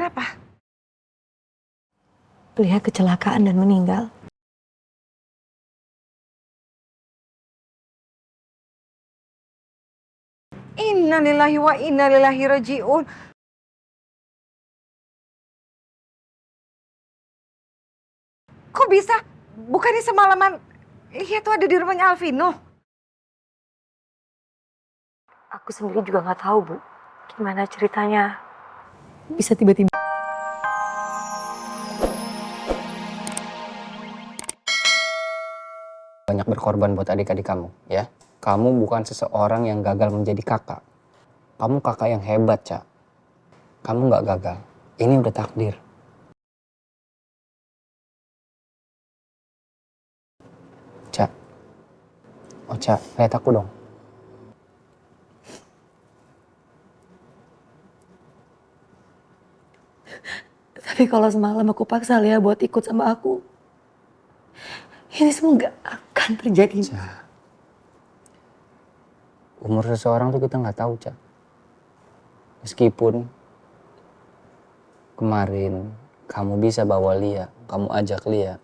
Kenapa? Lihat kecelakaan dan meninggal. Innalillahi wa inna ilaihi raji'un. Kok bisa? Bukannya semalaman Lia tuh ada di rumahnya Alvino? Aku sendiri juga nggak tahu, Bu. Gimana ceritanya? Bisa tiba-tiba. Banyak berkorban buat adik-adik kamu, ya. Kamu bukan seseorang yang gagal menjadi kakak. Kamu kakak yang hebat, Cak. Kamu nggak gagal. Ini udah takdir. Cak. Oh, Cak, lihat aku dong. Tapi kalau semalam aku paksa Lia buat ikut sama aku, ini semua gak akan terjadi. Cak. Umur seseorang tuh kita nggak tahu, Cak. Meskipun kemarin kamu bisa bawa Lia, kamu ajak Lia.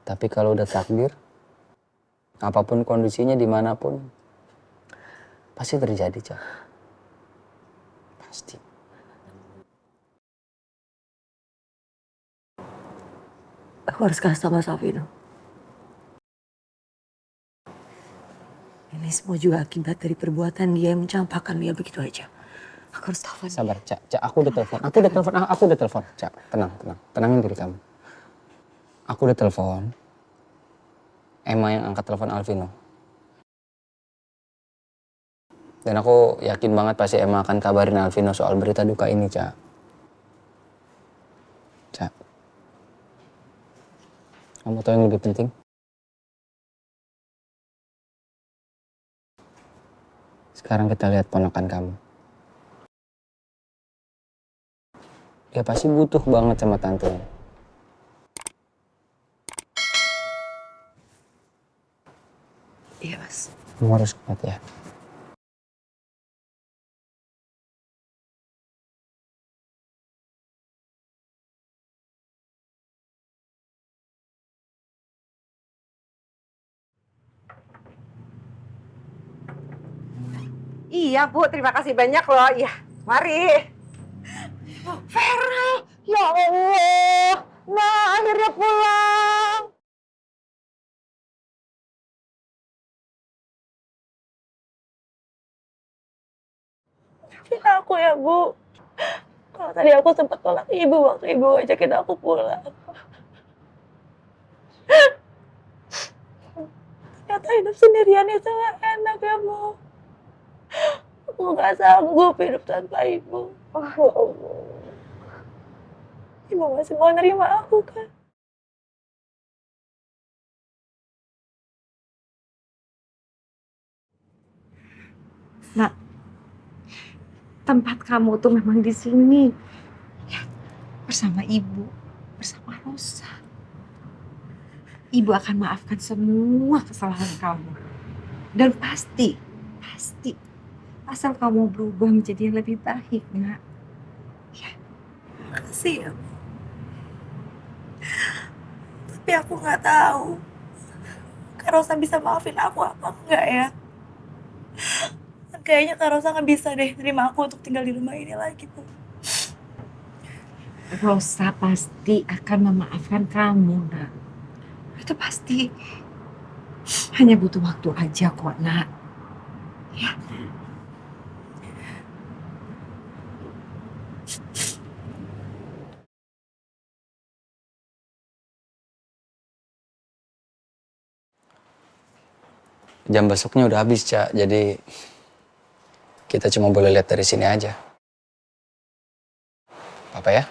Tapi kalau udah takdir, apapun kondisinya dimanapun, pasti terjadi, Cak. Pasti. Aku harus kasih sama Savino. Ini semua juga akibat dari perbuatan dia yang mencampakkan Lia begitu aja. Aku harus telepon. Sabar, Cak. Cak, aku udah telepon. Cak, tenang. Tenangin diri kamu. Aku udah telepon. Emma yang angkat telepon Alvino. Dan aku yakin banget pasti Emma akan kabarin Alvino soal berita duka ini, Cak. Cak. Kamu tahu yang lebih penting? Sekarang kita lihat ponakan kamu. Dia pasti butuh banget sama tantenya. Iya, Mas. Kamu harus kuat ya. Iya, Bu. Terima kasih banyak loh. Iya, mari. Vera, ya Allah. Nah, akhirnya pulang. Maafin aku ya, Bu. Kalau tadi aku sempat tolak ibu waktu ibu ngajakin aku pulang. Ternyata hidup sendirian itu gak enak ya, Bu. Aku gak sanggup hidup tanpa ibu. Oh, ya Allah. Ibu masih mau nerima aku kan? Nak, tempat kamu tuh memang di sini. Ya, bersama ibu, bersama Rosa. Ibu akan maafkan semua kesalahan kamu. Dan pasti, asal kamu berubah menjadi yang lebih baik, Nak. Makasih ya, Bu. Tapi aku gak tahu. Kak Rosa bisa maafin aku apa enggak ya? Kayaknya Kak Rosa gak bisa deh nerima aku untuk tinggal di rumah ini lagi, Bu. Rosa pasti akan memaafkan kamu, Nak. Itu pasti. Hanya butuh waktu aja kok, Nak. Ya. Jam besoknya udah habis, Cak. Jadi kita cuma boleh lihat dari sini aja. Apa ya?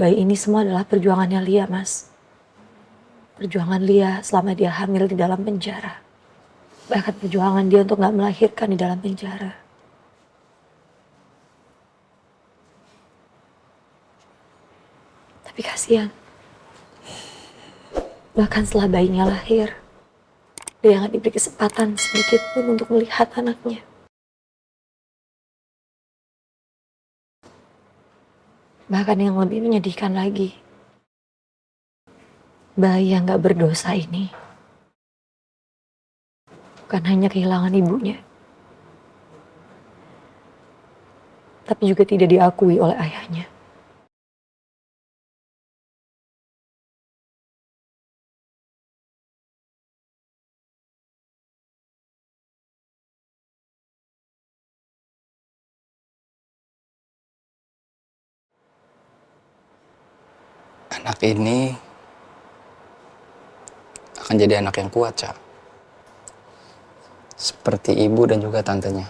bayi ini semua adalah perjuangannya Lia, Mas. Perjuangan Lia selama dia hamil di dalam penjara. Bahkan perjuangan dia untuk gak melahirkan di dalam penjara. Tapi kasihan. Bahkan setelah bayinya lahir, dia gak diberi kesempatan sedikit pun untuk melihat anaknya. Bahkan yang lebih menyedihkan lagi, bayi yang gak berdosa ini bukan hanya kehilangan ibunya, tapi juga tidak diakui oleh ayahnya. Anak ini akan jadi anak yang kuat, Cak. Seperti ibu dan juga tantenya.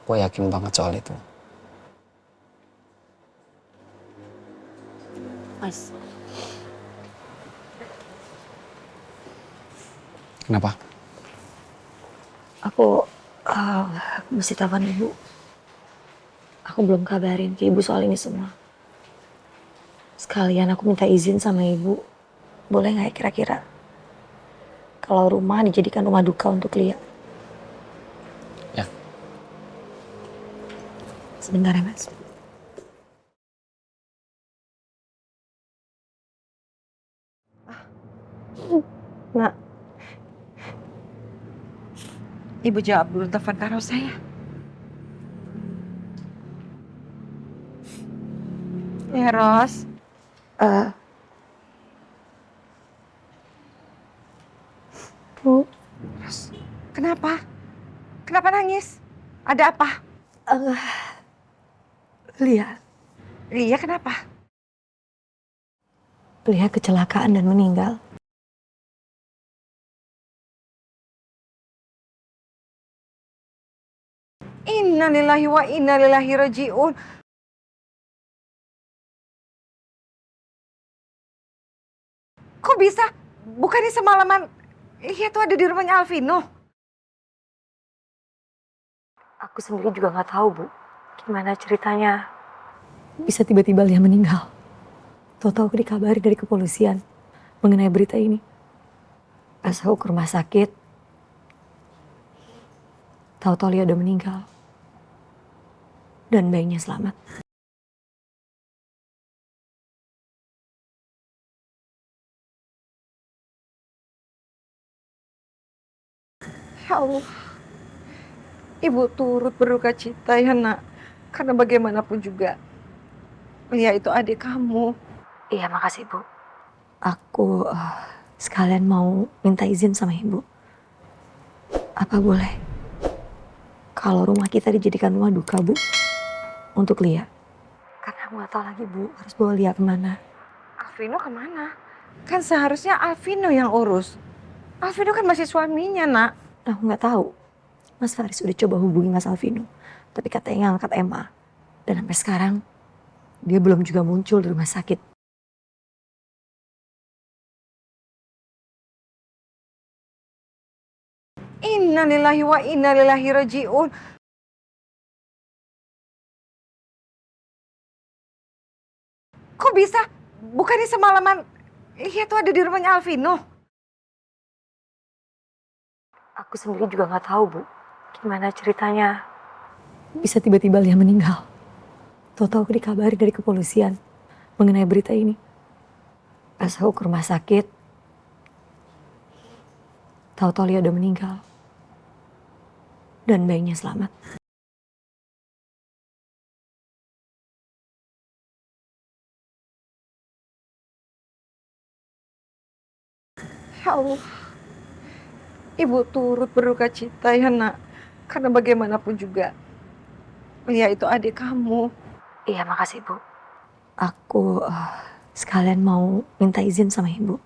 Aku yakin banget soal itu. Mas, Kenapa? aku mesti telepon ibu. Aku belum kabarin ke ibu soal ini semua. Sekalian aku minta izin sama ibu. Boleh nggak ya kira-kira? Kalau rumah dijadikan rumah duka untuk Lia. Ya. Sebentar ya, Mas. Nak. Ibu jawab dulu telepon Kak Rosa ya. Ya, Ros. Bu, Ros, kenapa? Kenapa nangis? Ada apa? Lia Kenapa? kecelakaan dan meninggal. Innalillahi wa inna ilaihi raji'un. Kok bisa? Bukannya semalaman Lia tuh ada di rumahnya Alvino? Aku sendiri juga nggak tahu, Bu. Gimana ceritanya? Bisa tiba-tiba Lia meninggal. Tahu-tahu aku dikabari dari kepolisian mengenai berita ini. Pas aku ke rumah sakit, tahu-tahu Lia udah meninggal. Dan bayinya selamat. Ya Allah. Ibu turut berduka cita ya, Nak. Karena bagaimanapun juga Lia itu adik kamu. Iya, makasih, Bu. Aku sekalian mau minta izin sama Ibu. Apa boleh? Kalau rumah kita dijadikan rumah duka, Bu, untuk Lia. Karena aku nggak tahu lagi, Bu, harus bawa Lia kemana. Alvino kemana? Kan seharusnya Alvino yang urus. Alvino kan masih suaminya, Nak. Aku nggak tahu. Mas Faris udah coba hubungi Mas Alvino, tapi katanya nggak angkat Emma. Dan sampai sekarang, dia belum juga muncul di rumah sakit. Innalillahi wa inna ilaihi raji'un. Kok bisa? Bukannya semalaman Lia tuh ada di rumahnya Alvino? Aku sendiri juga nggak tahu, Bu. Gimana ceritanya? Bisa tiba-tiba Lia meninggal. Tahu-tahu aku dikabari dari kepolisian mengenai berita ini. Pas aku ke rumah sakit, tahu-tahu Lia udah meninggal. Dan bayinya selamat. Ya Allah. Ibu turut berduka cita ya, Nak. Karena bagaimanapun juga Lia itu adik kamu. Iya, makasih, Bu. Aku sekalian mau minta izin sama ibu.